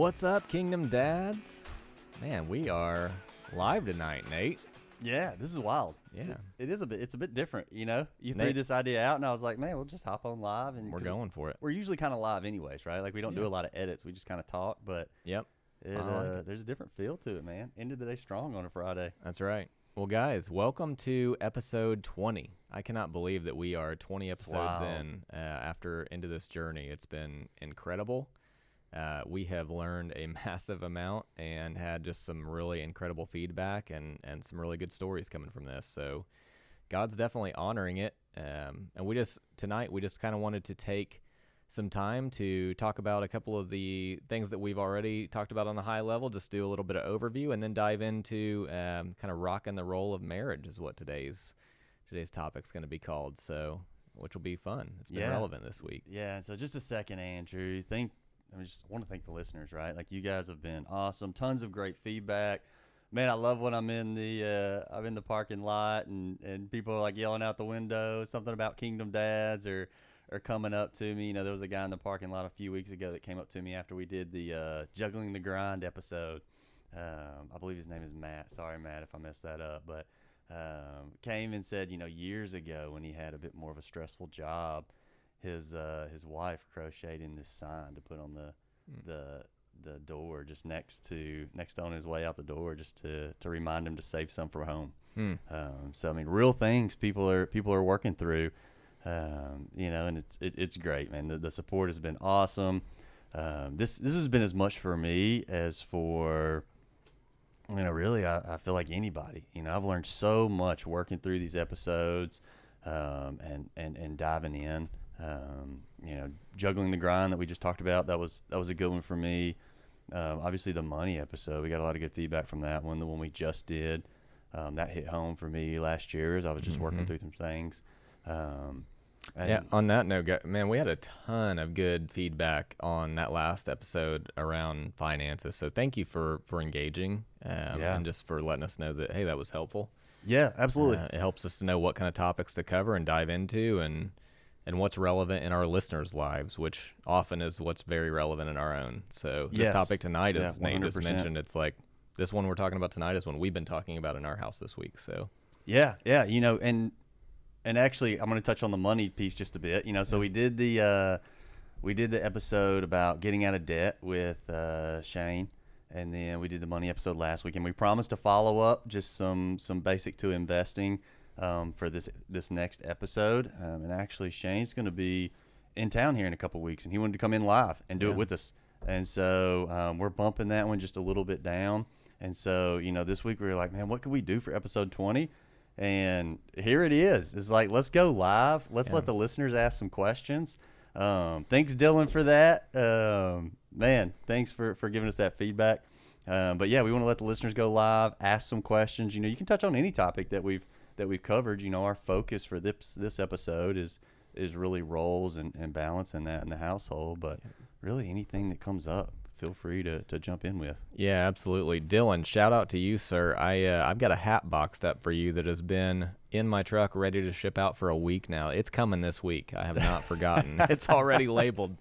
What's up, Kingdom Dads? Man, we are live tonight, Nate. Yeah, this is wild. Yeah. It's a bit different, you know? You threw Nate- this idea out, and I was like, man, we'll just hop on live. And We're going for it. We're usually kind of live anyways, right? Like, we don't do a lot of edits. We just kind of talk, but Yep, there's a different feel to it, man. End of the day strong on a Friday. that's right. Well, guys, welcome to episode 20. I cannot believe that we are 20 episodes in after into this journey. It's been incredible. We have learned a massive amount and had just some really incredible feedback and some really good stories coming from this. So God's definitely honoring it. And tonight we just kind of wanted to take some time to talk about a couple of the things that we've already talked about on a high level, just do a little bit of overview and then dive into kind of rocking the role of marriage is what today's topic's going to be called. So, which will be fun. It's been relevant this week. Yeah, so just a second, Andrew. I just want to thank the listeners, right? Like, you guys have been awesome. Tons of great feedback. Man, I love when I'm in the parking lot and people are like yelling out the window something about Kingdom Dads or coming up to me. You know, there was a guy in the parking lot a few weeks ago that came up to me after we did the Juggling the Grind episode. I believe his name is Matt. Sorry, Matt, if I messed that up. But came and said, you know, years ago when he had a bit more of a stressful job, his wife crocheted this sign to put on the door just next on his way out the door, just to remind him to save some for home. So I mean, real things people are working through, you know, and it's great, man. The support has been awesome. This has been as much for me as for, you know, really I feel like anybody. You know, I've learned so much working through these episodes, and diving in. You know, Juggling the Grind that we just talked about, that was a good one for me. Obviously the money episode, we got a lot of good feedback from that one. The one we just did, that hit home for me last year as I was just working through some things. Yeah, on that note, man, we had a ton of good feedback on that last episode around finances. So thank you for engaging and just for letting us know that, hey, that was helpful. Yeah, absolutely. It helps us to know what kind of topics to cover and dive into and what's relevant in our listeners' lives, which often is what's very relevant in our own. So this topic tonight, as Nate just mentioned, it's like this one we're talking about tonight is one we've been talking about in our house this week. So yeah, you know, and actually I'm going to touch on the money piece just a bit. You know, so we did the episode about getting out of debt with Shane, and then we did the money episode last week, and we promised to follow up just some basic to investing for this next episode. And actually Shane's going to be in town here in a couple weeks, and he wanted to come in live and do it with us. And so we're bumping that one just a little bit down. And so, you know, this week we were like, man, what could we do for episode 20? And here it is. It's like, let's go live. Let's let the listeners ask some questions. Thanks, Dylan, for that. Man, thanks for giving us that feedback. But yeah, we want to let the listeners go live, ask some questions. You know, you can touch on any topic that we've covered. You know, our focus for this episode is really roles and balance in that in the household, but really anything that comes up, feel free to jump in with. yeah, absolutely. Dylan, shout out to you, sir. I've got a hat boxed up for you that has been in my truck ready to ship out for a week now. It's coming this week. I have not forgotten. It's already labeled.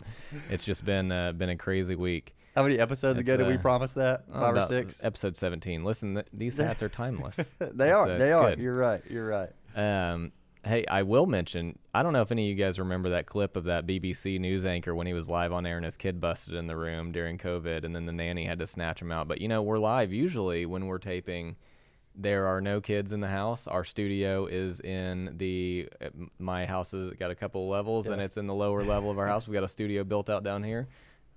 It's just been a crazy week. How many episodes ago did we promise that? 5 or 6? Episode 17. Listen, these hats are timeless. They are. Good. You're right. Hey, I will mention, I don't know if any of you guys remember that clip of that BBC news anchor when he was live on air and his kid busted in the room during COVID, and then the nanny had to snatch him out. But, you know, we're live usually when we're taping. There are no kids in the house. Our studio is in my house has got a couple of levels, and it's in the lower level of our house. We got a studio built out down here.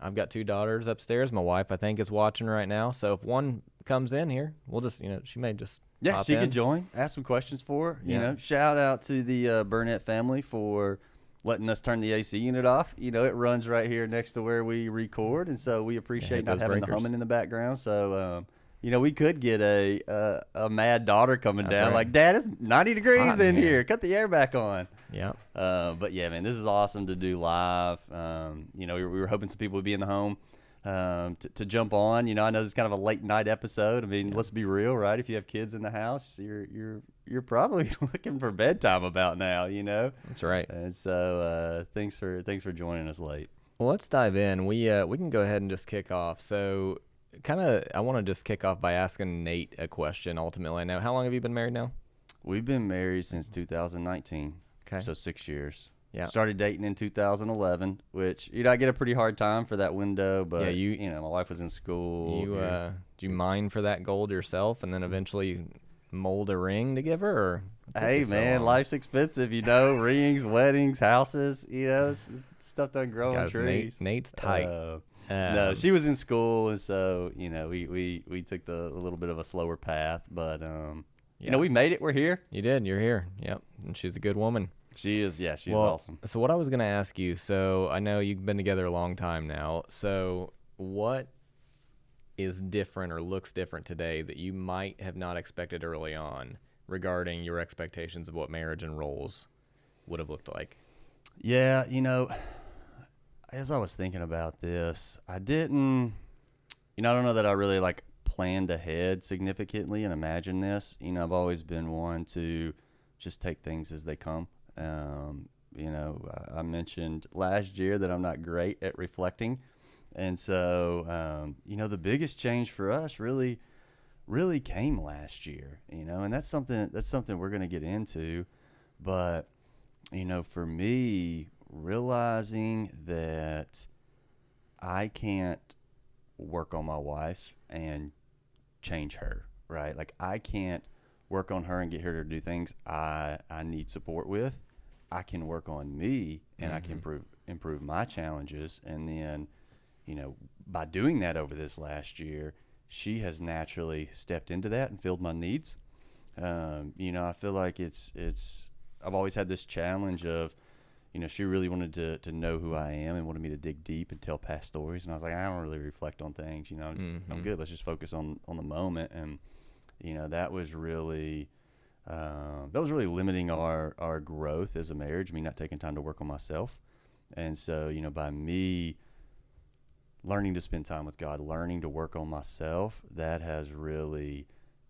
I've got 2 daughters upstairs. My wife, I think, is watching right now. So if one comes in here, we'll just, you know, she may just pop she in. could join, ask some questions for her. You know, shout out to the Burnett family for letting us turn the AC unit off. You know, it runs right here next to where we record, and so we appreciate not having the humming in the background. So, you know, we could get a mad daughter coming down, right. like, Dad, it's 90 degrees in here. Cut the air back on. Yeah. But yeah, man, this is awesome to do live. You know, we were hoping some people would be in the home to jump on. You know, I know this is kind of a late night episode. I mean, let's be real, right? If you have kids in the house, you're probably looking for bedtime about now, you know? That's right. And so thanks for joining us late. Well, let's dive in. We can go ahead and just kick off. So, I want to just kick off by asking Nate a question. Ultimately, now, how long have you been married now? We've been married since 2019, Okay. so 6 years. Yeah. Started dating in 2011, which I get a pretty hard time for that window, but my wife was in school. Do you mine for that gold yourself, and then eventually mold a ring to give her? Or hey man, life's expensive, rings, weddings, houses, stuff doesn't grow on trees. Nate's tight. No, she was in school, and so we took a little bit of a slower path, but we made it. We're here. You did. You're here. Yep. And she's a good woman. She is. Yeah, she's awesome. So what I was gonna ask you. So I know you've been together a long time now. So what is different or looks different today that you might have not expected early on regarding your expectations of what marriage and roles would have looked like? Yeah, as I was thinking about this, I didn't, I don't know that I really planned ahead significantly and imagined this. I've always been one to just take things as they come. I mentioned last year that I'm not great at reflecting. And so, the biggest change for us really came last year, and that's something we're going to get into. But, for me, realizing that I can't work on my wife and change her, right? Like I can't work on her and get her to do things I need support with. I can work on me and I can improve my challenges. And then, by doing that over this last year, she has naturally stepped into that and filled my needs. I feel like I've always had this challenge of, she really wanted to know who I am and wanted me to dig deep and tell past stories. And I was like, I don't really reflect on things, I'm good. Let's just focus on the moment. And, that was really limiting our growth as a marriage, me not taking time to work on myself. And so, by me learning to spend time with God, learning to work on myself, that has really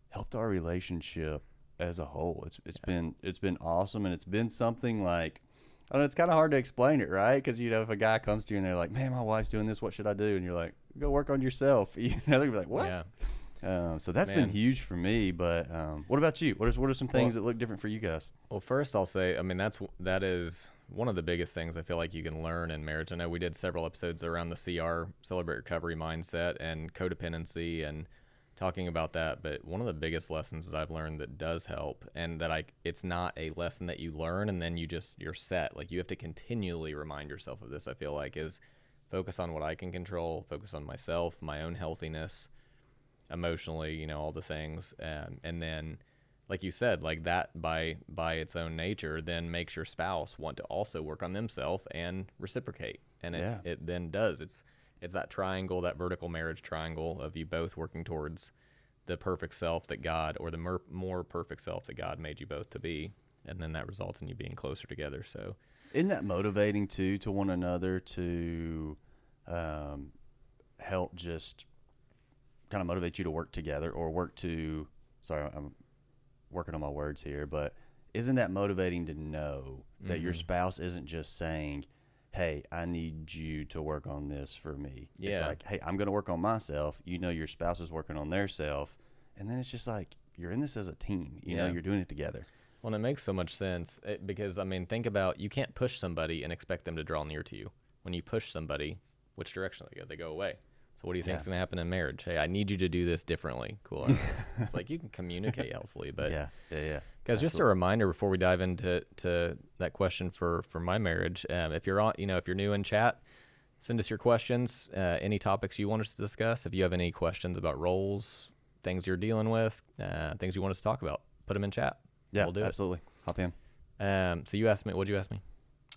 helped our relationship as a whole. It's been awesome. And it's been something like, I don't know, it's kind of hard to explain it, right? Because, if a guy comes to you and they're like, man, my wife's doing this, what should I do? And you're like, go work on yourself. They'll be like, what? Yeah. So that's been huge for me. But what about you? What are some things that look different for you guys? Well, first I'll say, that is one of the biggest things I feel like you can learn in marriage. I know we did several episodes around the CR, Celebrate Recovery mindset, and codependency and talking about that, but one of the biggest lessons that I've learned that does help, and that it's not a lesson that you learn and then you're set. Like you have to continually remind yourself of this, I feel like, is focus on what I can control, focus on myself, my own healthiness, emotionally, all the things. And then, like you said, like that by its own nature, then makes your spouse want to also work on themselves and reciprocate. And it then does. It's that triangle, that vertical marriage triangle of you both working towards the perfect self that God, or the more perfect self that God made you both to be. And then that results in you being closer together. So isn't that motivating too, to one another to help just kind of motivate you to work together or sorry, I'm working on my words here, but isn't that motivating to know that your spouse isn't just saying, hey, I need you to work on this for me. Yeah. It's like, hey, I'm going to work on myself. Your spouse is working on their self. And then it's just like, you're in this as a team. You're doing it together. Well, and it makes so much sense because, think about, you can't push somebody and expect them to draw near to you. When you push somebody, which direction they go? They go away. So what do you think is going to happen in marriage? Hey, I need you to do this differently. Cool. It's like you can communicate healthily, but Guys, just a reminder before we dive into that question for my marriage. If you're on, if you're new in chat, send us your questions. Any topics you want us to discuss. If you have any questions about roles, things you're dealing with, things you want us to talk about, put them in chat. Yeah, we'll do absolutely. Hop in. So you asked me. What'd you ask me?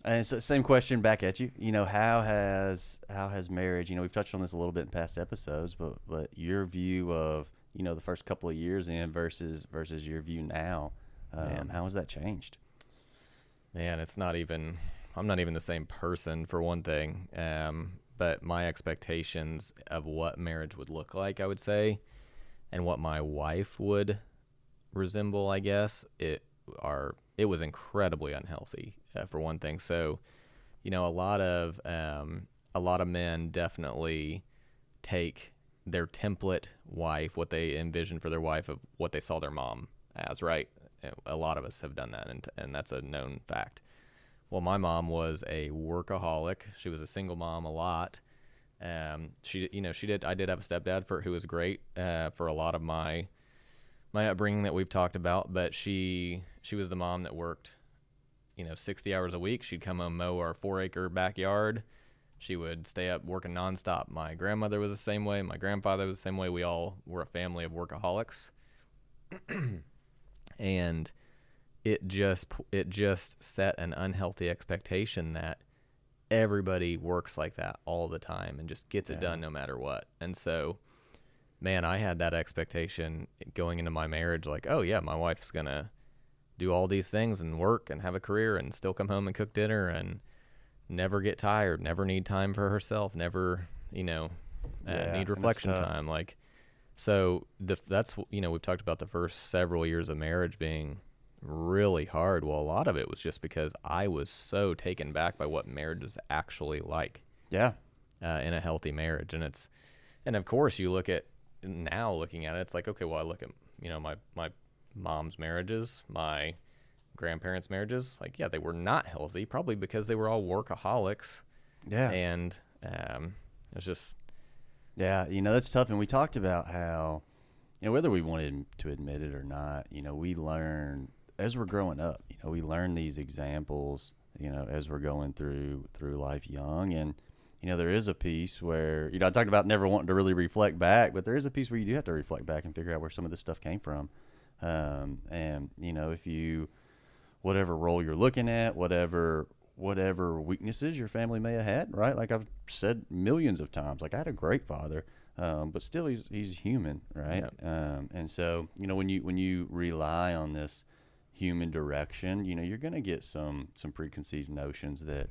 And so same question back at you. How has marriage? We've touched on this a little bit in past episodes, but your view of the first couple of years in versus your view now, how has that changed? Man, I'm not even the same person for one thing. But my expectations of what marriage would look like, I would say, and what my wife would resemble, I guess, it was incredibly unhealthy, for one thing. So, a lot of a lot of men definitely take their template wife, what they envision for their wife of what they saw their mom as, right? A lot of us have done that, and that's a known fact. Well, my mom was a workaholic. She was a single mom a lot. I did have a stepdad who was great for a lot of my upbringing that we've talked about, but she was the mom that worked, 60 hours a week. She'd come home, mow our 4-acre backyard. She would stay up working nonstop. My grandmother was the same way. My grandfather was the same way. We all were a family of workaholics. And it just set an unhealthy expectation that everybody works like that all the time and just gets it done no matter what. And so, man, I had that expectation going into my marriage, like, oh yeah, my wife's gonna do all these things and work and have a career and still come home and cook dinner and never get tired, never need time for herself, never, need reflection time. Like, so that's, we've talked about the first several years of marriage being really hard. Well, a lot of it was just because I was so taken back by what marriage is actually like. Yeah. In a healthy marriage. And of course you looking at it, it's like, okay, well, I look at, my mom's marriages, my grandparents' marriages, like, yeah, they were not healthy, probably because they were all workaholics. Yeah. And it was just, yeah, that's tough. And we talked about how, whether we wanted to admit it or not, we learn as we're growing up, we learn these examples, as we're going through life young. And, there is a piece where, I talked about never wanting to really reflect back, but there is a piece where you do have to reflect back and figure out where some of this stuff came from. And, if you, whatever role you're looking at, whatever weaknesses your family may have had, right? Like I've said millions of times, like I had a great father, but still he's human, right? Yep. And so, when you rely on this human direction, you're going to get some preconceived notions that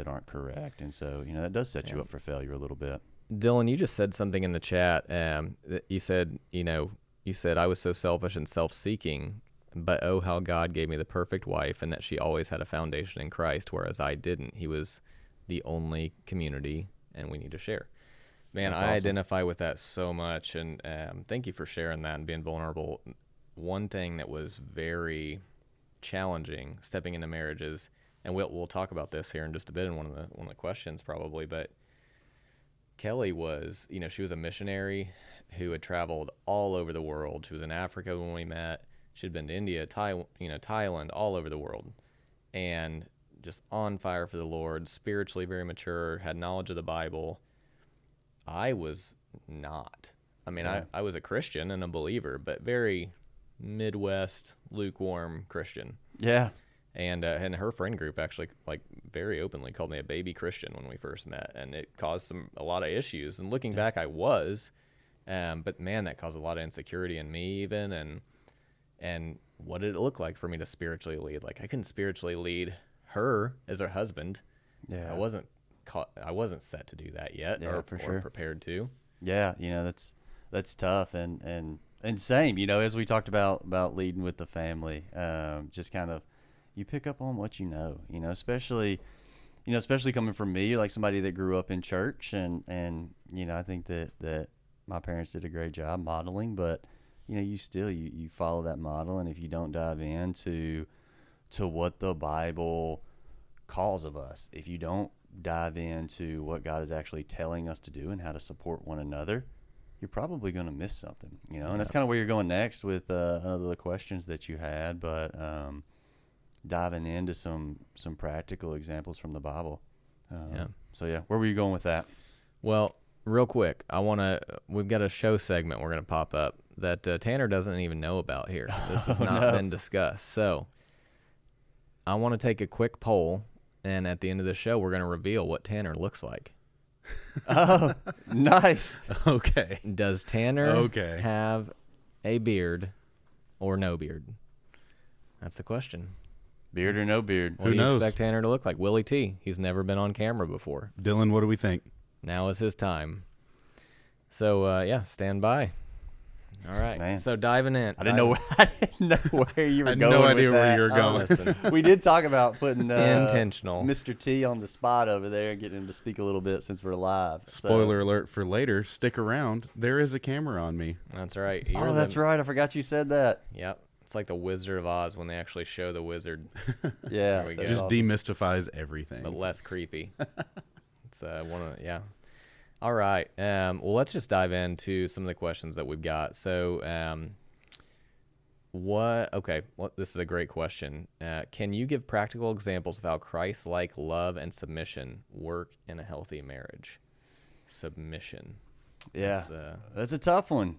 aren't correct. And so, that does set you up for failure a little bit. Dylan, you just said something in the chat. That you said, I was so selfish and self-seeking, but oh, how God gave me the perfect wife and that she always had a foundation in Christ, whereas I didn't. He was the only community, and we need to share. Man, I identify with that so much, and thank you for sharing that and being vulnerable. One thing that was very challenging stepping into marriages, and we'll talk about this here in just a bit in one of the questions probably, but Kelly was, she was a missionary who had traveled all over the world. She was in Africa when we met. She'd been to India, Thailand, all over the world, and just on fire for the Lord, spiritually very mature, had knowledge of the Bible. I was not. I mean, I was a Christian and a believer, but very Midwest, lukewarm Christian. Yeah. And her friend group actually, like, very openly called me a baby Christian when we first met, and it caused a lot of issues. And looking back, I was, but man, that caused a lot of insecurity in me even, and what did it look like for me to spiritually lead? Like, I couldn't spiritually lead her as her husband. Yeah. I wasn't set to do that yet, or prepared to. Yeah, that's tough, and same, as we talked about leading with the family, just kind of, you pick up on what especially coming from me, like somebody that grew up in church, and I think that my parents did a great job modeling, but you follow that model, and if you don't dive into what the Bible calls of us, if you don't dive into what God is actually telling us to do and how to support one another, you're probably going to miss something, and that's kind of where you're going next with another the questions that you had, but diving into some practical examples from the Bible. So where were you going with that? Well, real quick, we've got a show segment we're going to pop up that Tanner doesn't even know about here. This has not been discussed. So I want to take a quick poll, and at the end of the show, we're going to reveal what Tanner looks like. Oh, nice. Okay. Does Tanner have a beard or no beard? That's the question. Beard or no beard? What do you expect Tanner to look like? Willie T. He's never been on camera before. Dylan, what do we think? Now is his time. So, stand by. All right. Man. So diving in. I didn't know where you were going. No idea with where that. you were going. Listen, We did talk about putting intentional. Mr. T on the spot over there and getting him to speak a little bit since we're live. Spoiler alert for later. Stick around. There is a camera on me. That's right. Oh, that's right. I forgot you said that. Yep. It's like the Wizard of Oz when they actually show the wizard, Yeah. There we go. It just demystifies everything. but less creepy. It's yeah. All right. Well, let's just dive into some of the questions that we've got. So, this is a great question. Can you give practical examples of how Christ-like love and submission work in a healthy marriage? Submission. Yeah. That's a tough one.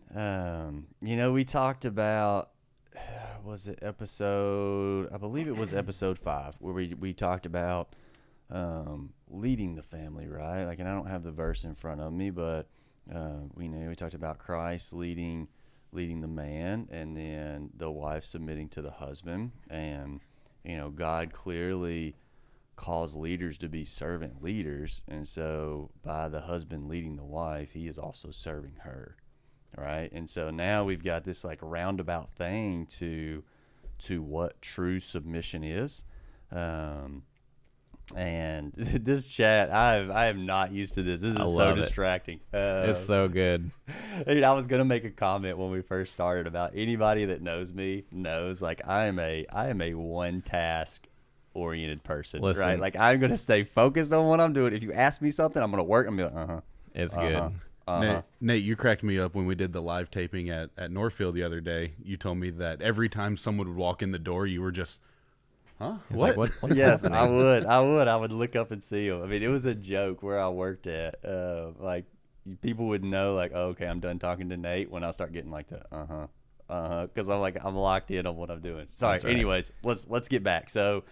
We talked about, I believe it was episode 5, where we talked about leading the family, right? Like, and I don't have the verse in front of me, but we talked about Christ leading the man, and then the wife submitting to the husband. And God clearly calls leaders to be servant leaders, and so by the husband leading the wife, he is also serving her, right? And so now we've got this like roundabout thing to what true submission is. And this chat, I am not used to this. This is so distracting. It's so good. Dude, I was gonna make a comment when we first started about anybody that knows me knows, like, I am a one task oriented person. Listen, right? Like, I'm gonna stay focused on what I'm doing. If you ask me something, I'm gonna work. I'm gonna be like, It's good. Nate, you cracked me up when we did the live taping at Northfield the other day. You told me that every time someone would walk in the door, you were just, huh? What? What? What's Yes, happening? I would look up and see them. I mean, it was a joke where I worked at. Like, people would know, like, oh, okay, I'm done talking to Nate when I start getting like the because I'm locked in on what I'm doing. Sorry. That's right. Anyways, let's get back. So,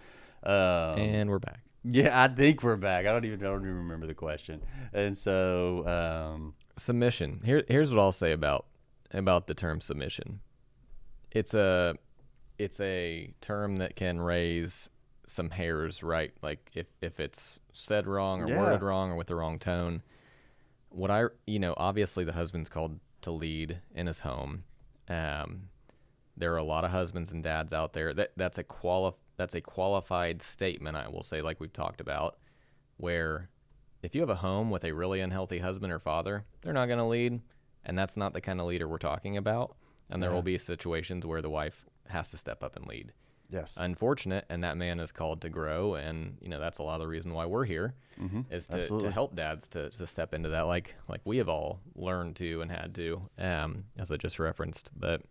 And we're back. yeah, I think we're back. I don't even remember the question. And so, Submission. Here's what I'll say about the term submission. It's a term that can raise some hairs, right? Like if it's said wrong or worded wrong or with the wrong tone. Obviously the husband's called to lead in his home. There are a lot of husbands and dads out there that's a qualified statement, I will say, like we've talked about, where if you have a home with a really unhealthy husband or father, they're not going to lead, and that's not the kind of leader we're talking about. And there will be situations where the wife has to step up and lead. yes, Unfortunate, and that man is called to grow, and that's a lot of the reason why we're here, is to help dads to step into that, like we have all learned to and had to, as I just referenced. But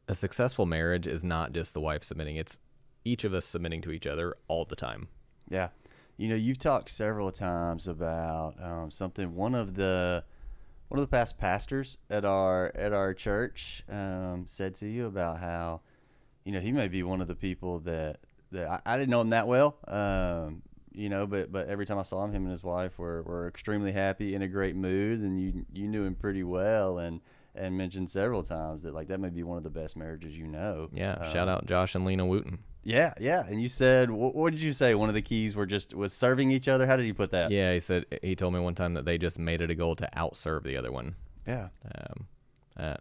a successful marriage is not just the wife submitting; it's each of us submitting to each other all the time. yeah. You've talked several times about something. One of the past pastors at our church said to you about how, he may be one of the people that I didn't know him that well, but every time I saw him and his wife were extremely happy, in a great mood, and you knew him pretty well, and mentioned several times that, like, that may be one of the best marriages you know. Yeah, shout out Josh and Lena Wooten. Yeah. And you said, what did you say? One of the keys was serving each other. How did you put that? Yeah, he told me one time that they just made it a goal to outserve the other one. Yeah.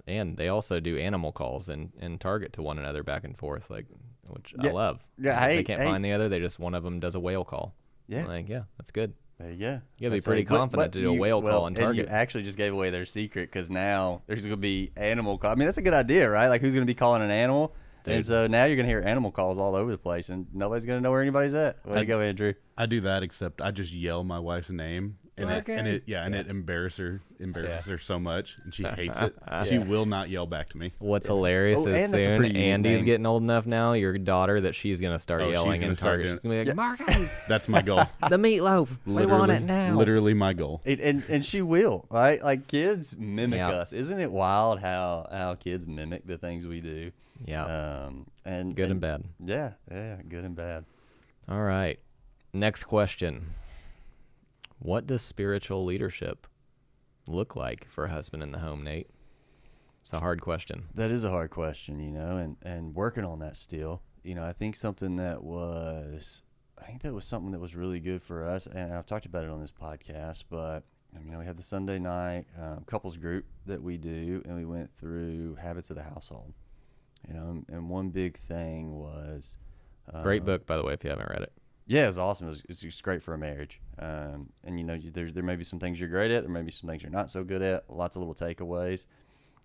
And they also do animal calls and target to one another back and forth, which I love. Yeah, If they can't find the other, one of them does a whale call. Yeah. That's good. There you go. You gotta be pretty confident to do a whale call and target. And you actually just gave away their secret, because now there's going to be animal call. I mean, that's a good idea, right? Like, who's going to be calling an animal? Dude. And so now you're going to hear animal calls all over the place, and nobody's going to know where anybody's at. Way to go, Andrew. I do that, except I just yell my wife's name, and it embarrasses her so much, and she hates it. She will not yell back to me. What's hilarious is soon Andy's getting old enough now, your daughter, that she's going to start yelling and target. She's going to be like, Marky! That's my goal. The meatloaf. We want it now. Literally my goal. And she will, right? Like, kids mimic us. Isn't it wild how kids mimic the things we do? Yeah. And good and bad. Yeah, good and bad. All right. Next question. What does spiritual leadership look like for a husband in the home, Nate? It's a hard question. That is a hard question, and working on that still. I think that was something that was really good for us, and I've talked about it on this podcast, but we had the Sunday night couples group that we do, and we went through habits of the household. And one big thing was Great book, by the way, if you haven't read it. Yeah, it was awesome. It's just great for a marriage. And there may be some things you're great at, there may be some things you're not so good at. Lots of little takeaways.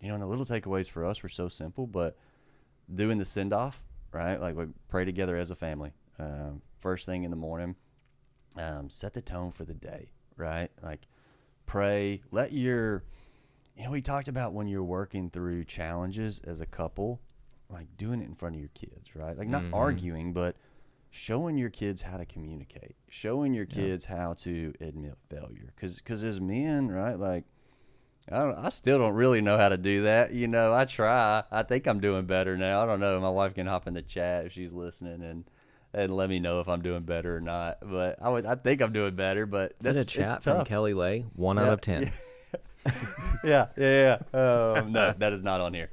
And the little takeaways for us were so simple, but doing the send off, right? Like we pray together as a family. First thing in the morning, set the tone for the day, right? Like pray, we talked about when you're working through challenges as a couple, like doing it in front of your kids, right? Like not arguing, but showing your kids how to communicate, showing your kids how to admit failure. Cause as men, right? Like, I still don't really know how to do that. I try. I think I'm doing better now. I don't know. My wife can hop in the chat if she's listening and let me know if I'm doing better or not. But I think I'm doing better. But Is it a chat from Kelly Lay? 1 out of 10. Yeah. No, that is not on here.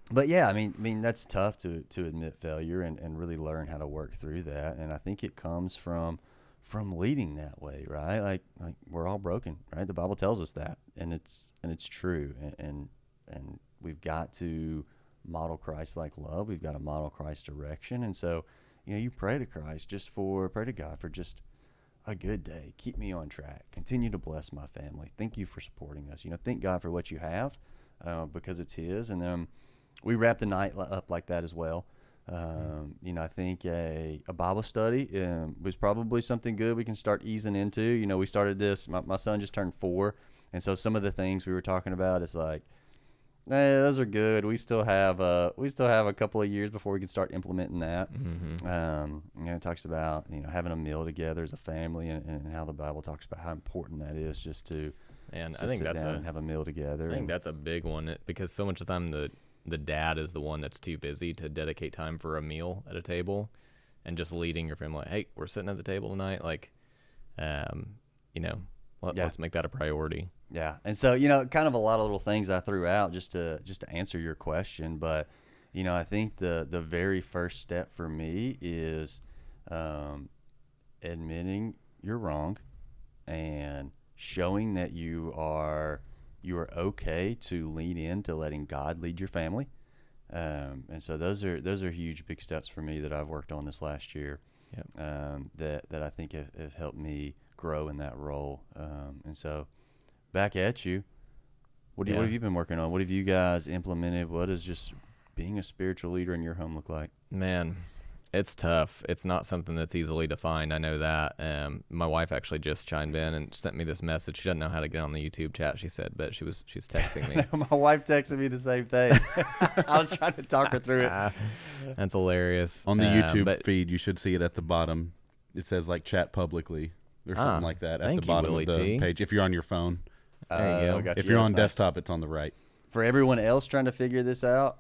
But yeah, I mean that's tough to admit failure and really learn how to work through that. And I think it comes from leading that way, right? Like we're all broken, right? The Bible tells us that, and it's true. And we've got to model Christ-like love. We've got to model Christ direction. And so, you pray to Christ pray to God for just a good day. Keep me on track. Continue to bless my family. Thank you for supporting us. Thank God for what you have, because it's His. And then we wrap the night up like that as well. I think a Bible study was probably something good we can start easing into. We started this. My son just turned 4, and so some of the things we were talking about is like, those are good. We still have a couple of years before we can start implementing that. It talks about having a meal together as a family, and how the Bible talks about how important that is just to. And I think sit down and have a meal together. I think that's a big one because so much of the time the dad is the one that's too busy to dedicate time for a meal at a table, and just leading your family. Like, hey, we're sitting at the table tonight. Like, let's make that a priority. Yeah. And so, kind of a lot of little things I threw out just to answer your question. But, I think the very first step for me is admitting you're wrong and showing that you are okay to lean into letting God lead your family. And so those are huge, big steps for me that I've worked on this last year. That I think have helped me grow in that role. And so back at you, what have you been working on? What have you guys implemented? What does just being a spiritual leader in your home look like? Man, it's tough. It's not something that's easily defined. I know that. My wife actually just chimed in and sent me this message. She doesn't know how to get on the YouTube chat, she said, but she's texting me. My wife texted me the same thing. I was trying to talk her through it. That's hilarious. On the YouTube feed, you should see it at the bottom. It says like chat publicly or something like that at the bottom of the page. If you're on your phone. There you go. If you're on desktop, it's on the right. For everyone else trying to figure this out,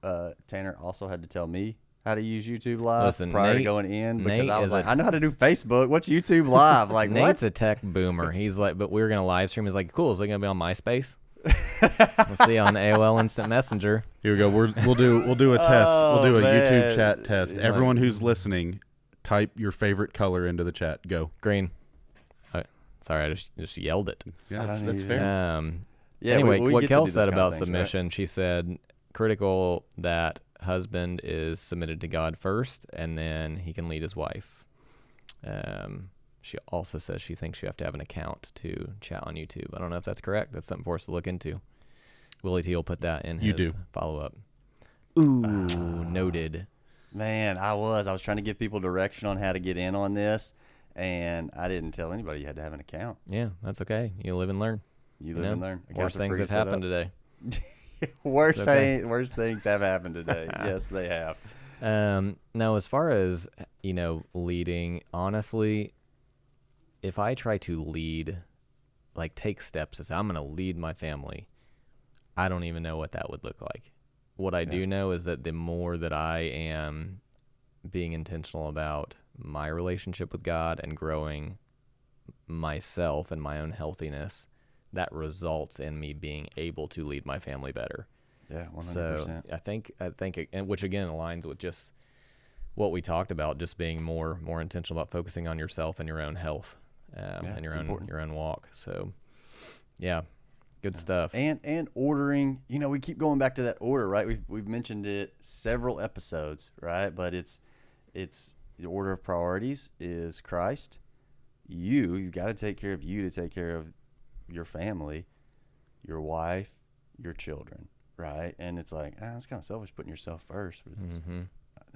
Tanner also had to tell me how to use YouTube Live prior to going in, because I was like, I know how to do Facebook. What's YouTube Live? Like, Nate's a tech boomer. He's like, but we were gonna live stream. He's like, cool. Is it gonna be on MySpace? We'll see on AOL Instant Messenger. Here we go. We'll do a test. We'll do a YouTube chat test. Everyone who's listening, type your favorite color into the chat. Go. Green. Sorry, I just yelled it. Yeah, that's fair. Anyway, what Kel said about submission, right? She said critical that husband is submitted to God first, and then he can lead his wife. She also says she thinks you have to have an account to chat on YouTube. I don't know if that's correct. That's something for us to look into. Willie T will put that in his follow-up. Ooh, noted. Man, I was trying to give people direction on how to get in on this, and I didn't tell anybody you had to have an account. Yeah, that's okay. You live and learn. You live and learn. Worst things have happened today. Worst things have happened today. Yes, they have. Now, as far as, leading, honestly, if I try to lead, like take steps to say, I'm going to lead my family, I don't even know what that would look like. What I do know is that the more that I am being intentional about my relationship with God and growing myself and my own healthiness, that results in me being able to lead my family better. Yeah, 100%. So I think, and which again aligns with just what we talked about, just being more intentional about focusing on yourself and your own health. in your own walk. So, yeah, good stuff. And ordering, we keep going back to that order, right? We've mentioned it several episodes, right? But it's the order of priorities is Christ. You've got to take care of you to take care of your family, your wife, your children, right? And it's like, it's kind of selfish putting yourself first. But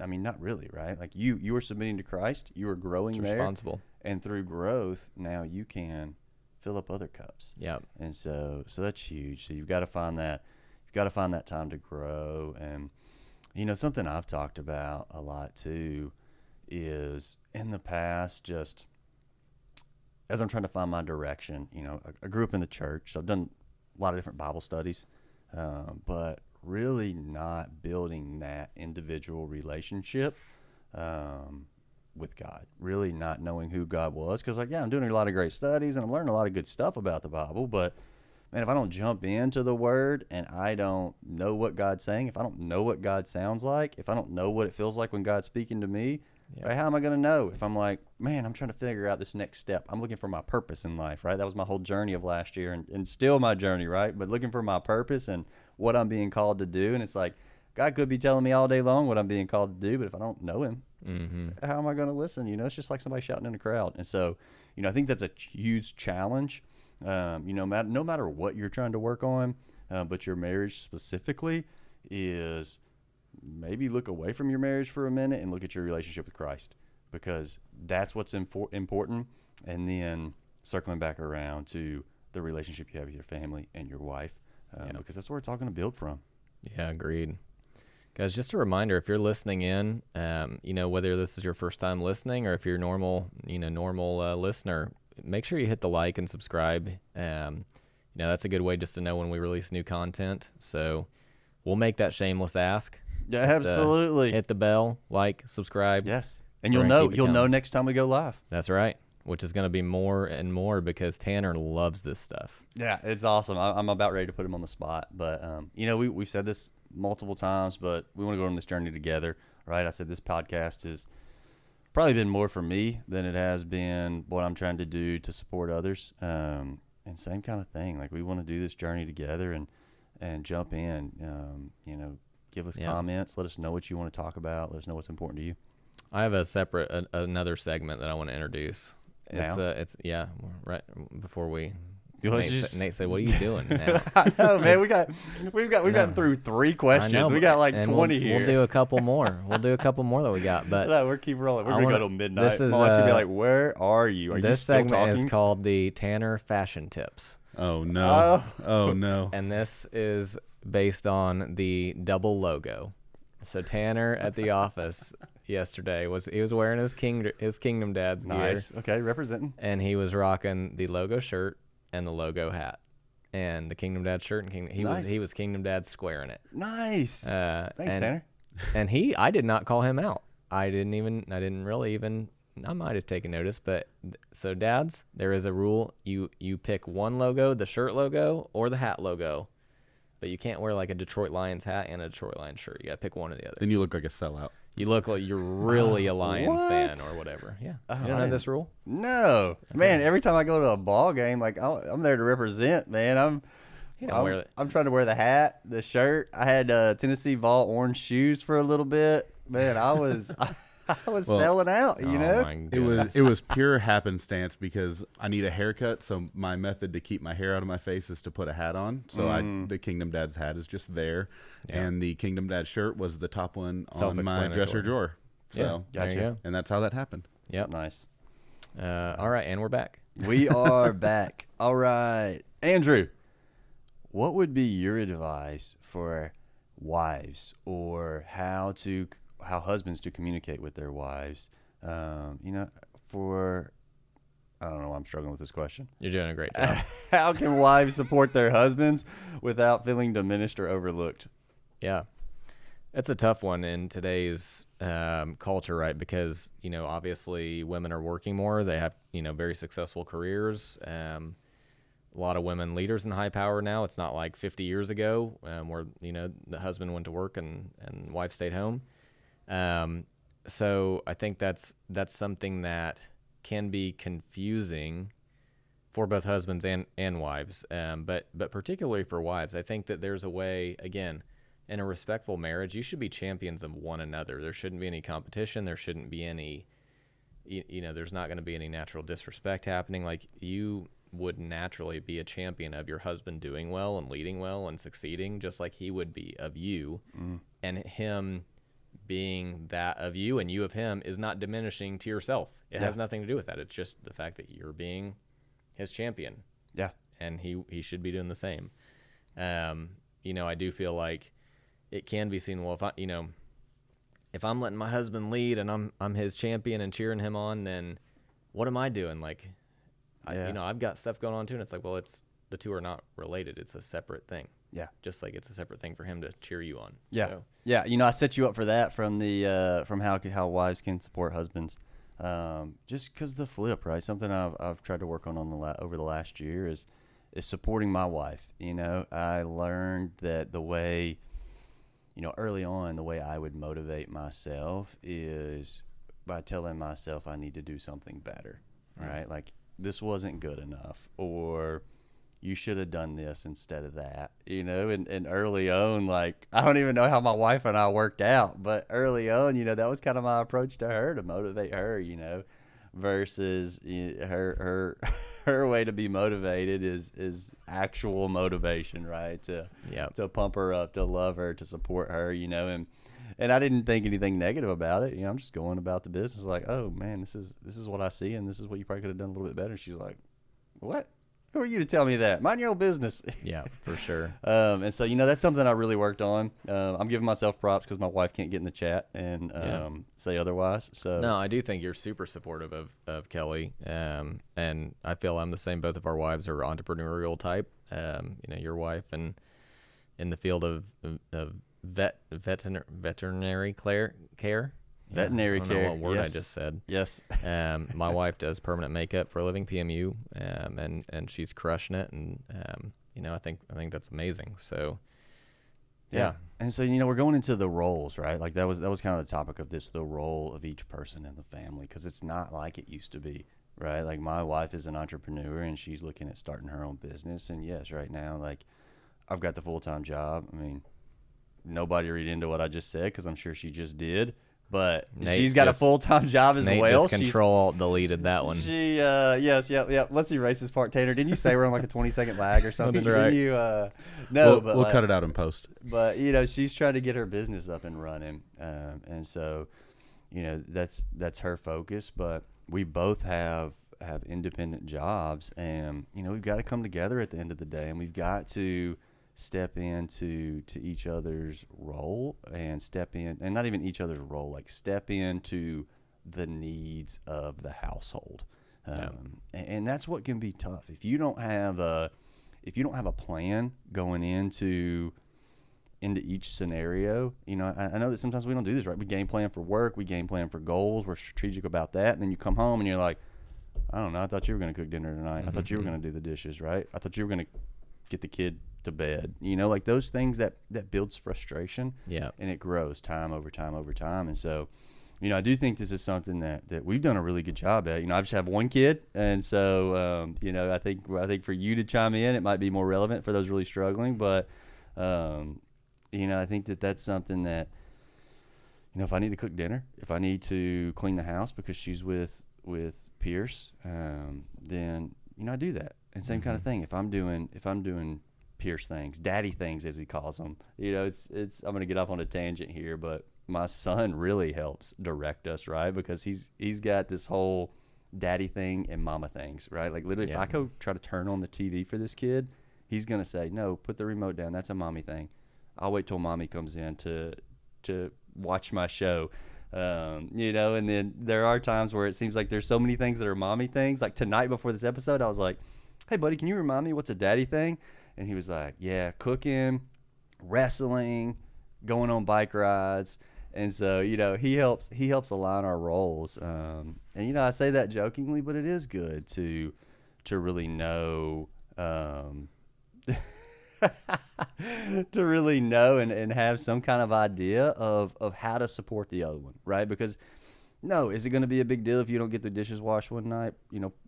I mean, not really, right? Like you are submitting to Christ, you are growing there, responsible, and through growth, now you can fill up other cups. Yeah, and so that's huge. So you've got to find that. You've got to find that time to grow, and something I've talked about a lot too is in the past, just as I'm trying to find my direction. I grew up in the church, so I've done a lot of different Bible studies, but really not building that individual relationship with God, really not knowing who God was. Because I'm doing a lot of great studies and I'm learning a lot of good stuff about the Bible, but man, if I don't jump into the Word and I don't know what God's saying, if I don't know what God sounds like, if I don't know what it feels like when God's speaking to me, right, how am I going to know? If I'm like, man, I'm trying to figure out this next step. I'm looking for my purpose in life, right? That was my whole journey of last year and still my journey, right? But looking for my purpose and what I'm being called to do. And it's like, God could be telling me all day long what I'm being called to do, but if I don't know Him, how am I going to listen? It's just like somebody shouting in a crowd. And so, I think that's a huge challenge. No matter what you're trying to work on, but your marriage specifically is maybe look away from your marriage for a minute and look at your relationship with Christ, because that's what's important. And then circling back around to the relationship you have with your family and your wife, because that's where it's all going to build from. Yeah, agreed. Guys, just a reminder, if you're listening in, whether this is your first time listening or if you're a normal listener, make sure you hit the like and subscribe. That's a good way just to know when we release new content. So we'll make that shameless ask. Yeah, absolutely. Hit the bell, like, subscribe. Yes. And you'll know next time we go live. That's right. Which is going to be more and more because Tanner loves this stuff. Yeah, it's awesome. I'm about ready to put him on the spot. But, we've said this multiple times, but we want to go on this journey together, right? I said this podcast has probably been more for me than it has been what I'm trying to do to support others. And same kind of thing. Like, we want to do this journey together and jump in, give us comments. Let us know what you want to talk about. Let us know what's important to you. I have another segment that I want to introduce. It's right before we. Nate said, "What are you doing now?" I know, man. We've gotten through 3 questions. We got like 20 here. We'll do a couple more. That we got. But no, we'll keep rolling. We're gonna go till midnight. This is gonna be like, "Where are you? Are this you still segment talking?" is called the Tanner Fashion Tips. Oh no! Oh no! And this is based on the double logo. So Tanner at the office yesterday was wearing his Kingdom Dad's gear. Okay, representing. And he was rocking the logo shirt and the logo hat and the Kingdom Dad shirt and he was Kingdom Dad squaring it. Nice. Thanks, Tanner. And I did not call him out. I might have taken notice, but so dads, there is a rule. You pick one logo, the shirt logo or the hat logo. But you can't wear like a Detroit Lions hat and a Detroit Lions shirt. You got to pick one or the other. Then you look like a sellout. You look like you're really a Lions fan or whatever. Yeah. You don't know this rule? No. Okay. Man, every time I go to a ball game, like I'm there to represent, man. I'm trying to wear the hat, the shirt. I had Tennessee Vol orange shoes for a little bit. Man, I was selling out, It was pure happenstance because I need a haircut, so my method to keep my hair out of my face is to put a hat on. So the Kingdom Dad's hat is just there, and the Kingdom Dad shirt was the top one on my dresser drawer. So gotcha. And that's how that happened. Yep. Nice. All right, and we're back. We are back. All right, Andrew, what would be your advice for wives or how husbands to communicate with their wives? I don't know why I'm struggling with this question. You're doing a great job. How can wives support their husbands without feeling diminished or overlooked? Yeah. It's a tough one in today's culture, right? Because, obviously women are working more. They have, very successful careers. A lot of women leaders in high power now. It's not like 50 years ago where, the husband went to work and wife stayed home. So I think that's something that can be confusing for both husbands and wives, but particularly for wives. I think that there's a way, again, in a respectful marriage, you should be champions of one another. There shouldn't be any competition. There shouldn't be any, there's not going to be any natural disrespect happening. Like, you would naturally be a champion of your husband doing well and leading well and succeeding, just like he would be of you. And him being that of you and you of him is not diminishing to yourself. It has nothing to do with that. It's just the fact that you're being his champion. Yeah. And he should be doing the same. I do feel like it can be seen, well, if I'm letting my husband lead and I'm his champion and cheering him on, then what am I doing? Like, I've got stuff going on too, and it's like, well, the two are not related. It's a separate thing. Yeah. Just like it's a separate thing for him to cheer you on. Yeah. So. Yeah. I set you up for that from the from how wives can support husbands. Just because the flip, right? Something I've tried to work on over the last year is supporting my wife. I learned that the way, early on, the way I would motivate myself is by telling myself I need to do something better, right? Like, this wasn't good enough, or you should have done this instead of that, and early on, like, I don't even know how my wife and I worked out, but early on, that was kind of my approach to her, to motivate her, versus her way to be motivated is actual motivation, right? To pump her up, to love her, to support her, and I didn't think anything negative about it. I'm just going about the business like, oh man, this is what I see, and this is what you probably could have done a little bit better. She's like, what? Who are you to tell me that? Mind your own business. Yeah, for sure. And so, that's something I really worked on. I'm giving myself props because my wife can't get in the chat and say otherwise. So no, I do think you're super supportive of Kelly. And I feel I'm the same. Both of our wives are entrepreneurial type. Your wife and in the field of veterinary care. Veterinary I don't care. know what word yes. I just said. Yes. My wife does permanent makeup for a living, PMU, and she's crushing it. And I think that's amazing. So yeah. And so we're going into the roles, right? Like that was kind of the topic of this, the role of each person in the family, because it's not like it used to be, right? Like, my wife is an entrepreneur and she's looking at starting her own business. And yes, right now, like, I've got the full-time job. I mean, nobody read into what I just said because I'm sure she just did. But she's got a full-time job as Nate well. Just Control-Alt-deleted that one. She, yes, yep. Let's erase this part, Tanner. Didn't you say we're on like a 20-second lag or something? That's right. You, no, we'll cut it out in post. But she's trying to get her business up and running, and so, that's her focus. But we both have independent jobs, and we've got to come together at the end of the day, and we've got to step into each other's role and not even each other's role, like step into the needs of the household. And that's what can be tough. If you don't have a plan going into each scenario, I know that sometimes we don't do this, right? We game plan for work, we game plan for goals, we're strategic about that, and then you come home and you're like, I don't know, I thought you were going to cook dinner tonight. I thought you were going to do the dishes, right? I thought you were going to get the kid to bed, like those things that builds frustration, and it grows time over time. And so, I do think this is something that we've done a really good job at. I just have one kid, and so I think for you to chime in, it might be more relevant for those really struggling. But I think that's something that if I need to cook dinner, if I need to clean the house because she's with Pierce, then I do that. And same kind of thing. If I'm doing Pierce things, daddy things as he calls them, it's I'm going to get off on a tangent here, but my son really helps direct us, right? Because he's got this whole daddy thing and mama things, right? Like literally, if I go try to turn on the TV for this kid, he's going to say, no, put the remote down. That's a mommy thing. I'll wait till mommy comes in to watch my show. And then there are times where it seems like there's so many things that are mommy things. Like tonight before this episode, I was like, hey buddy, can you remind me what's a daddy thing? And he was like, yeah, cooking, wrestling, going on bike rides. And so, he helps align our roles. And I say that jokingly, but it is good to really know, to really know and have some kind of idea of how to support the other one, right? Because No, is it going to be a big deal if you don't get the dishes washed one night?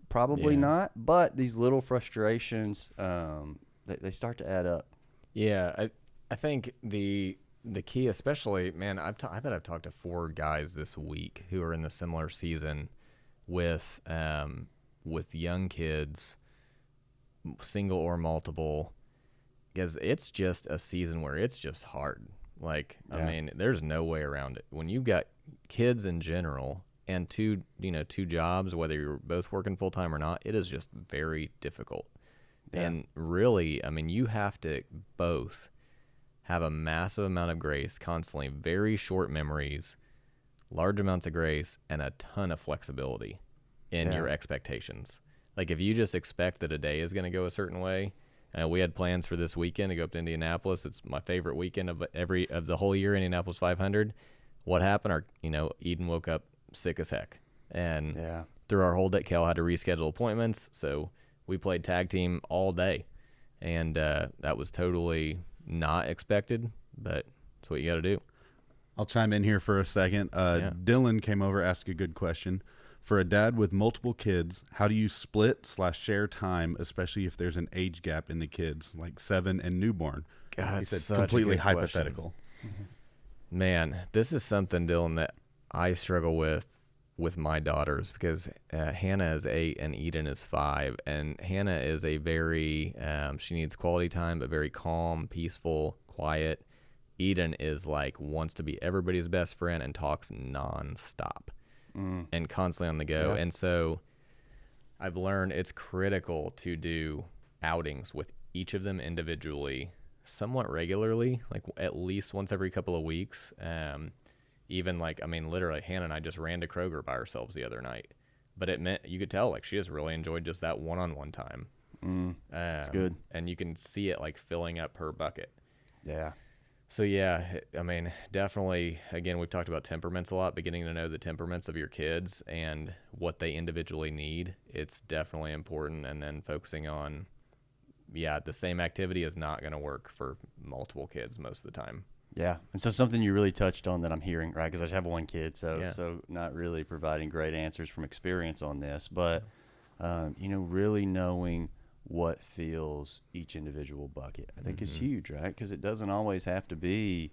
Probably not. But these little frustrations, they start to add up. Yeah, I think the key, especially, man, I bet I've talked to 4 guys this week who are in the similar season with young kids, single or multiple, because it's just a season where it's just hard. Like, I mean, there's no way around it. When you've got kids in general and two jobs, whether you're both working full time or not, it is just very difficult. Yeah. And really, I mean, you have to both have a massive amount of grace constantly, very short memories, large amounts of grace, and a ton of flexibility in your expectations. Like, if you just expect that a day is going to go a certain way, we had plans for this weekend to go up to Indianapolis. It's my favorite weekend of the whole year, Indianapolis 500. What happened? Eden woke up sick as heck. And through our hold at Cal, had to reschedule appointments. So we played tag team all day. And that was totally not expected, but that's what you got to do. I'll chime in here for a second. Dylan came over, asked a good question. For a dad with multiple kids, how do you split/share time, especially if there's an age gap in the kids, like 7 and newborn? God, he said such completely a good hypothetical. Man, this is something, Dylan, that I struggle with my daughters, because Hannah is 8 and Eden is 5, and Hannah is a very she needs quality time, but very calm, peaceful, quiet. Eden is like wants to be everybody's best friend and talks nonstop. And constantly on the go. And so I've learned it's critical to do outings with each of them individually somewhat regularly, like at least once every couple of weeks. Even like, I mean, literally Hannah and I just ran to Kroger by ourselves the other night, but it meant you could tell like she just really enjoyed just that one-on-one time. That's good. And you can see it like filling up her bucket. Yeah. So, yeah, I mean, definitely, again, we've talked about temperaments a lot, but getting to know the temperaments of your kids and what they individually need, it's definitely important. And then focusing on, the same activity is not going to work for multiple kids most of the time. Yeah. And so something you really touched on that I'm hearing, right, because I just have one kid, so not really providing great answers from experience on this, but, really knowing what fills each individual bucket, I think is huge, right? Because it doesn't always have to be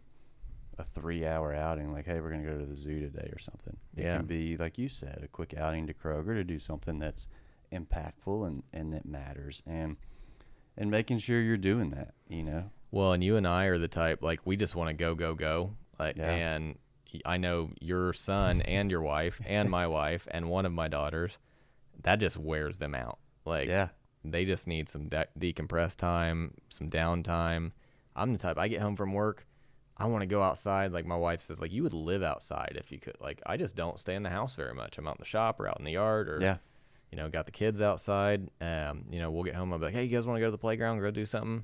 a 3-hour outing like, hey, we're going to go to the zoo today or something. It can be, like you said, a quick outing to Kroger to do something that's impactful and that matters, and making sure you're doing that, Well, and you and I are the type, like, we just want to go. Like, and I know your son and your wife and my wife and one of my daughters, that just wears them out. Like, they just need some decompress time, some downtime. I'm the type, I get home from work, I want to go outside. Like my wife says, like, you would live outside if you could. Like, I just don't stay in the house very much. I'm out in the shop or out in the yard or, got the kids outside. We'll get home. I'll be like, hey, you guys want to go to the playground, go do something?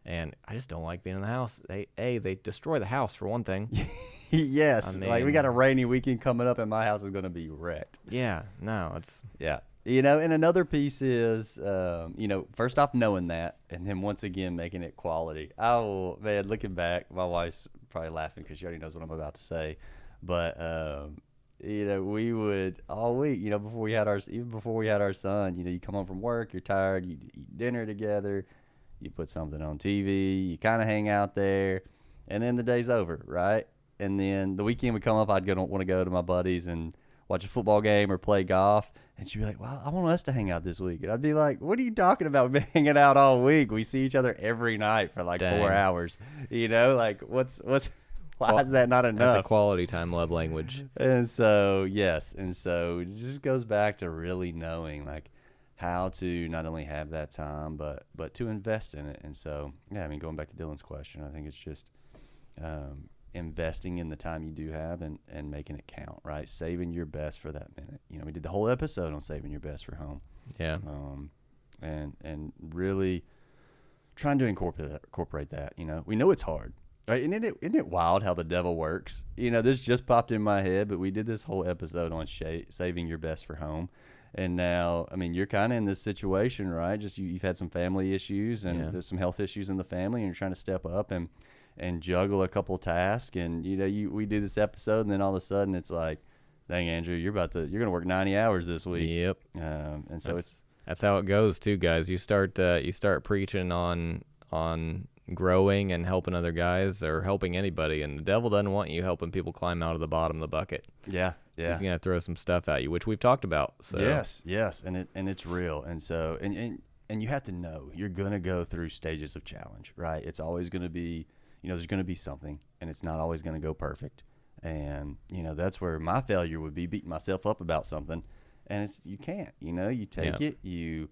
And I just don't like being in the house. They destroy the house for one thing. Yes. I mean, like we got a rainy weekend coming up and my house is going to be wrecked. Yeah. No, it's. Yeah. And another piece is, first off, knowing that, and then once again, making it quality. Man, looking back, my wife's probably laughing because she already knows what I'm about to say. But, we would all week, before we had our son, you come home from work, you're tired, you eat dinner together, you put something on TV, you kind of hang out there, and then the day's over, right? And then the weekend would come up, want to go to my buddies and watch a football game or play golf. And she'd be like, well, I want us to hang out this week. And I'd be like, what are you talking about? We've been hanging out all week. We see each other every night for like 4 hours. Like why is that not enough? That's a quality time love language. And so, yes. And so it just goes back to really knowing like how to not only have that time, but to invest in it. And so, going back to Dylan's question, I think it's just, investing in the time you do have and making it count, right? Saving your best for that minute. We did the whole episode on saving your best for home. Yeah. And really trying to incorporate that, we know it's hard, right? And isn't it wild how the devil works? This just popped in my head, but we did this whole episode on saving your best for home. And now, you're kind of in this situation, right? Just you've had some family issues and there's some health issues in the family and you're trying to step up and juggle a couple tasks, and we do this episode, and then all of a sudden it's like, dang, Andrew, you're gonna work 90 hours this week. Yep. And so that's how it goes too, guys. You start preaching on growing and helping other guys or helping anybody, and the devil doesn't want you helping people climb out of the bottom of the bucket. Yeah. So he's gonna throw some stuff at you, which we've talked about. So. Yes, and it's real, and so and you have to know you're gonna go through stages of challenge, right? It's always gonna be, there's gonna be something, and it's not always gonna go perfect, and that's where my failure would be, beating myself up about something, and you can't, you take it, you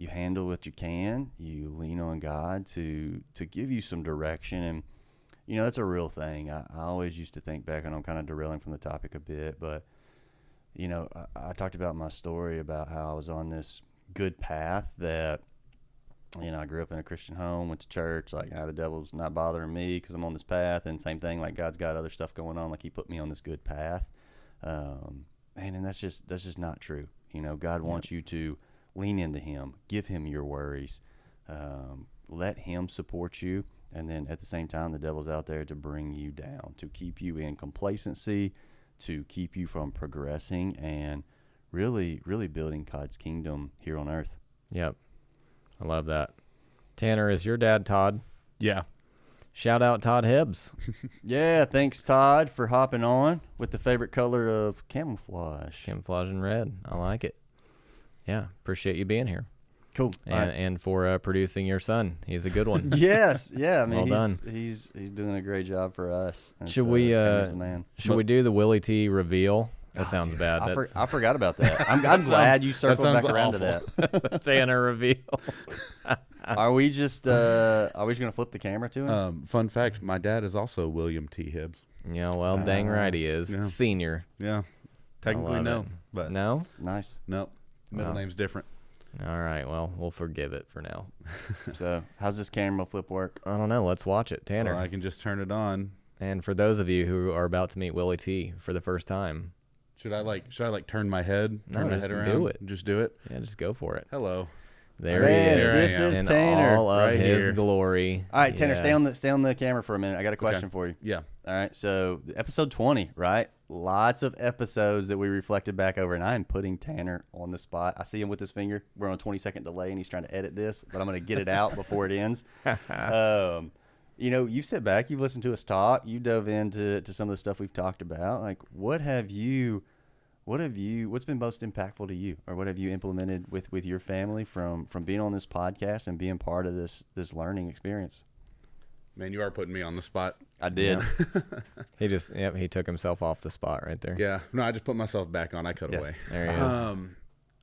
handle what you can, you lean on God to give you some direction, and that's a real thing. I always used to think back, and I'm kind of derailing from the topic a bit, but I talked about my story about how I was on this good path that, I grew up in a Christian home, went to church, like, the devil's not bothering me because I'm on this path, and same thing, like, God's got other stuff going on, like, he put me on this good path, and that's just not true. God wants you to lean into him, give him your worries, let him support you, and then at the same time, the devil's out there to bring you down, to keep you in complacency, to keep you from progressing and really, really building God's kingdom here on earth. Yep. I love that. Tanner, is your dad Todd? Yeah. Shout out Todd Hibbs. Yeah, thanks, Todd, for hopping on with the favorite color of camouflage. Camouflage and red. I like it. Yeah, appreciate you being here. Cool. And for producing your son. He's a good one. Yes. Yeah. I mean, well done. He's doing a great job for us. And should so, we the man. we do the Willie T reveal? That sounds bad. I forgot about that. I'm glad you circled back around to that. Tanner reveal. Are we just gonna flip the camera to him? Fun fact: my dad is also William T. Hibbs. Yeah, well, dang right he is. Yeah. Senior. Yeah, technically no, it. but No. Nice. no, middle name's different. All right, well, we'll forgive it for now. So, how's this camera flip work? I don't know. Let's watch it, Tanner. Well, I can just turn it on. And for those of you who are about to meet Willie T for the first time, should I turn my head? Turn my head around. Do it. Just do it. Yeah, just go for it. Hello. There he is. This is in Tanner. all of right his here. glory. All right, Tanner, Yes. stay on the camera for a minute. I got a question for you. Yeah. All right, so episode 20, right? Lots of episodes that we reflected back over, and I am putting Tanner on the spot. I see him with his finger. We're on a 20-second delay, and he's trying to edit this, but I'm going to get it out before it ends. You sit back, you've listened to us talk, you dove into some of the stuff we've talked about. Like, what's been most impactful to you, or what have you implemented with your family from being on this podcast and being part of this learning experience? Man, you are putting me on the spot. I did. Yeah. He took himself off the spot right there. Yeah. No, I just put myself back on. I cut away. There he is.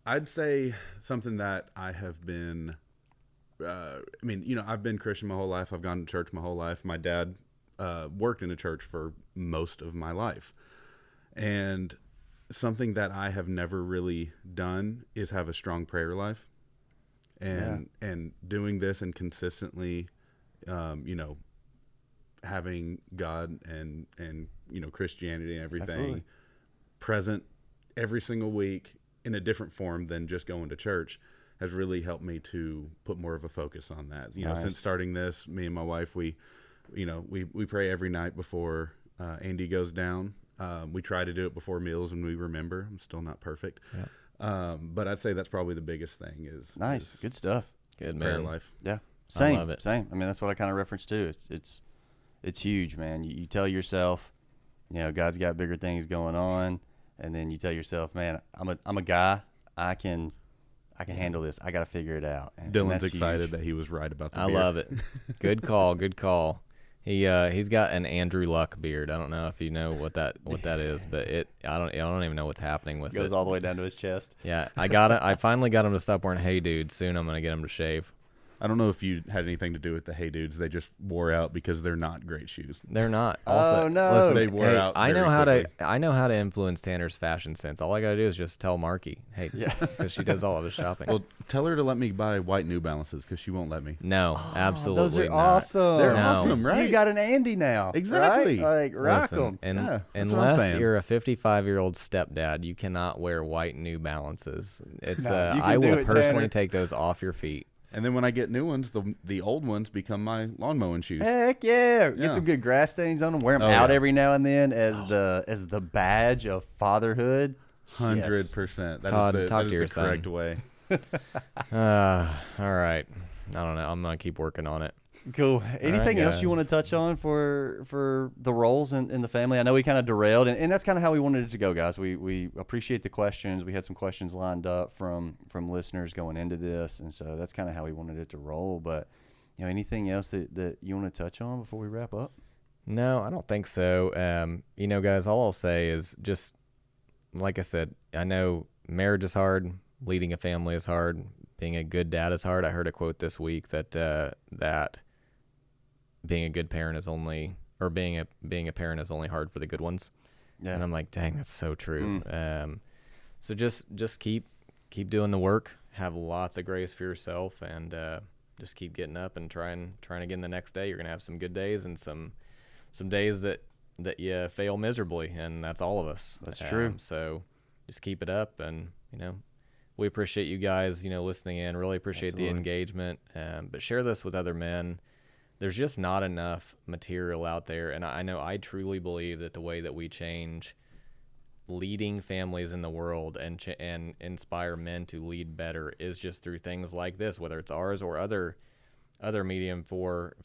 I'd say something that I have been, I've been Christian my whole life. I've gone to church my whole life. My dad worked in a church for most of my life. And something that I have never really done is have a strong prayer life. And doing this and consistently, having God and Christianity and everything Absolutely. present every single week in a different form than just going to church has really helped me to put more of a focus on that. Nice. Since starting this, me and my wife, we pray every night before Andy goes down. We try to do it before meals when we remember. I'm still not perfect. Yeah. But I'd say that's probably the biggest thing is Nice. Good stuff. Good prayer man. life. Yeah. Same. love it. Same. I mean, that's what I kind of referenced too. It's huge, man. You tell yourself, God's got bigger things going on, and then you tell yourself, man, I'm a guy. I can handle this. I got to figure it out. And Dylan's that's excited huge. that he was right about the I beer. love it. Good call. Good call. He's got an Andrew Luck beard. I don't know if you know what that is, but I don't even know what's happening with it. Goes all the way down to his chest. Yeah, I finally got him to stop wearing Hey Dude. Soon I'm gonna get him to shave. I don't know if you had anything to do with the Hey Dudes. They just wore out because they're not great shoes. They're not. Also, Oh, no. listen, They wore out I know very how quickly. I know how to influence Tanner's fashion sense. All I gotta do is just tell Marky, hey, Yeah. because she does all of his shopping. Well, tell her to let me buy white New Balances because she won't let me. No, absolutely Those are not. awesome. They're No. awesome, right? You got an Andy now. Exactly. Right? Like, rock Listen, them. and Yeah, that's what I'm unless saying. you're a 55-year-old stepdad, you cannot wear white New Balances. It's No, you can I do will it, personally Tanner. take those off your feet. And then when I get new ones, the old ones become my lawn mowing shoes. Heck yeah. Get some good grass stains on them. Wear them out every now and then as the badge of fatherhood. 100%. Todd, That is the correct way. All right. I don't know. I'm going to keep working on it. Cool. Anything else you want to touch on for the roles in the family? I know we kind of derailed, and that's kind of how we wanted it to go, guys. We appreciate the questions. We had some questions lined up from listeners going into this, and so that's kind of how we wanted it to roll. But anything else that you want to touch on before we wrap up? No, I don't think so. Guys, all I'll say is just like I said, I know marriage is hard, leading a family is hard, being a good dad is hard. I heard a quote this week that being a good parent is only, or being a parent is only hard for the good ones. Yeah. And I'm like, dang, that's so true. So just keep doing the work, have lots of grace for yourself, and just keep getting up and trying again the next day. You're gonna have some good days and some days that you fail miserably, and that's all of us. That's true. So just keep it up, and we appreciate you guys listening in. Really appreciate the engagement. But share this with other men. There's just not enough material out there, and I know I truly believe that the way that we change leading families in the world and inspire men to lead better is just through things like this, whether it's ours or other medium for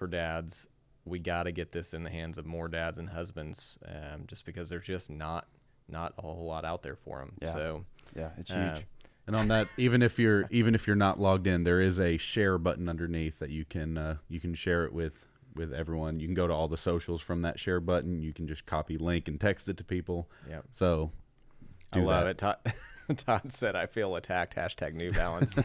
dads. We got to get this in the hands of more dads and husbands, just because there's just not a whole lot out there for them. Yeah. So yeah, it's huge. And on that, even if you're not logged in, there is a share button underneath that you can share it with everyone. You can go to all the socials from that share button. You can just copy link and text it to people. Yeah. So I love it. Todd said, "I feel attacked." #New Balance.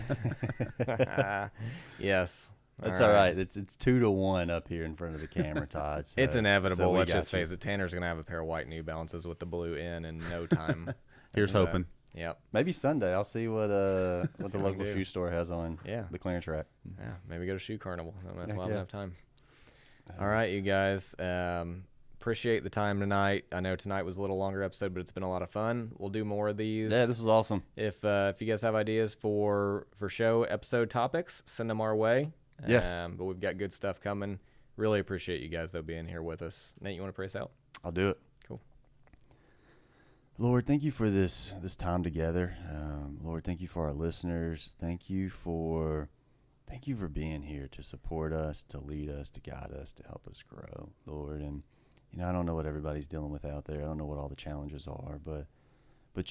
Yes. That's all right. It's 2-1 up here in front of the camera, Todd. So, it's inevitable. Let's just face it. Tanner's gonna have a pair of white New Balances with the blue in no time. Here's hoping. Yep. Maybe Sunday. I'll see what the local shoe store has on. Yeah. The clearance rack. Yeah. Maybe go to Shoe Carnival. I don't know if we'll have enough time. All right, you guys. Appreciate the time tonight. I know tonight was a little longer episode, but it's been a lot of fun. We'll do more of these. Yeah, this was awesome. If you guys have ideas for show episode topics, send them our way. Yes. But we've got good stuff coming. Really appreciate you guys, though, being here with us. Nate, you want to pray us out? I'll do it. Cool. Lord, thank you for this time together. Lord, thank you for our listeners. Thank you for being here to support us, to lead us, to guide us, to help us grow, Lord. And I don't know what everybody's dealing with out there. I don't know what all the challenges are, but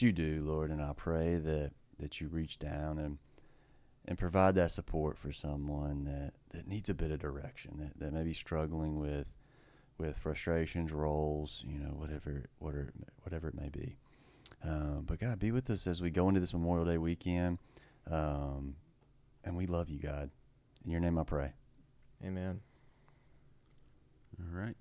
you do, Lord. And I pray that you reach down and provide that support for someone that needs a bit of direction, that may be struggling with frustrations, roles, whatever it may be. But God, be with us as we go into this Memorial Day weekend. And we love you, God. In your name I pray. Amen. All right.